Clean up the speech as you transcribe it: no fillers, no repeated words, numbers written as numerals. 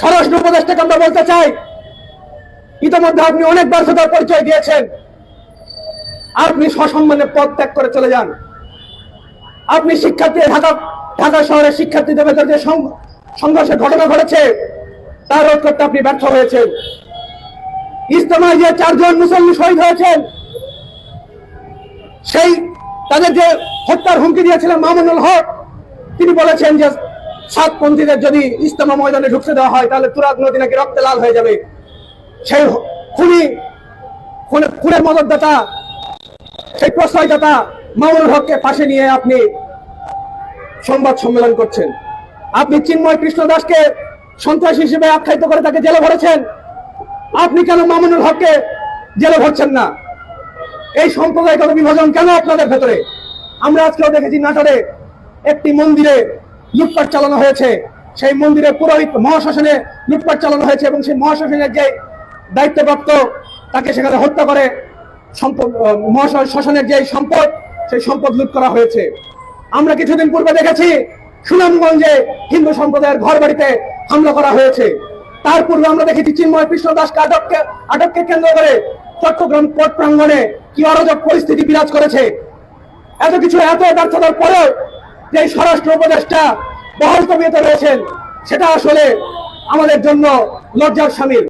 স্বরাষ্ট্র উপদেষ্টাকে আমরা বলতে চাই, ইতিমধ্যে আপনি অনেক ব্যর্থতার পরিচয় দিয়েছেন। আপনি সসম্মানে পদ ত্যাগ করে চলে যান। আপনি ঢাকা শহরের শিক্ষার্থীদের ভেতর যে সংঘর্ষের ঘটনা ঘটেছে তার রোধ করতে আপনি ব্যর্থ হয়েছেন। ইজতেমায় যে 4 জন মুসল্লি শহীদ হয়েছেন, সেই তাদের যে হত্যার হুমকি দিয়েছিলেন মামুনুল হক, তিনি বলেছেন যে সাতপন্থীদের যদি ইজতেমা ময়দানে ঢুকতে দেওয়া হয় তাহলে তুরাগ নদী নাকি রক্তে লাল হয়ে যাবে। সেই খুনের মদতদাতা, সেই প্রশ্রয়দাতা মামুনুল হককে পাশে নিয়ে আপনি সংবাদ সম্মেলন করছেন। আপনি চিন্ময় কৃষ্ণ দাসকে সন্ত্রাসী হিসেবে আখ্যায়িত করে তাকে জেলে ভরেছেন। আপনি কেন মামুনুল হককে জেলে ভরছেন না? এই সম্প্রদায়গত বিভাজন কেন আপনাদের ভেতরে? আমরা আজকেও দেখেছি নাটোরে একটি মন্দিরে লুটপাট চালানো হয়েছে। সেই মন্দিরে পুরোহিত মহাশ্মশানে লুটপাট চালানো হয়েছে এবং সেই মহাশ্মশানের যে দায়িত্বপ্রাপ্ত তাকে সেখানে হত্যা করে মহাশ্মশানের যে সম্পদ, সেই সম্পদ লুট করা হয়েছে। আমরা কিছুদিন পূর্বে দেখেছি সুনামগঞ্জে হিন্দু সম্প্রদায়ের ঘর বাড়িতে হামলা করা হয়েছে। তার পূর্বে আমরা দেখেছি চিন্ময় কৃষ্ণ দাসকে আটককে কেন্দ্র করে চট্টগ্রাম কোর্ট প্রাঙ্গণে কি অরাজক পরিস্থিতি বিরাজ করেছে। এত ব্যর্থতার পরেও যে স্বরাষ্ট্র উপদেষ্টা বহাল তবিয়তে রয়েছেন, সেটা আসলে আমাদের জন্য লজ্জার শামিল।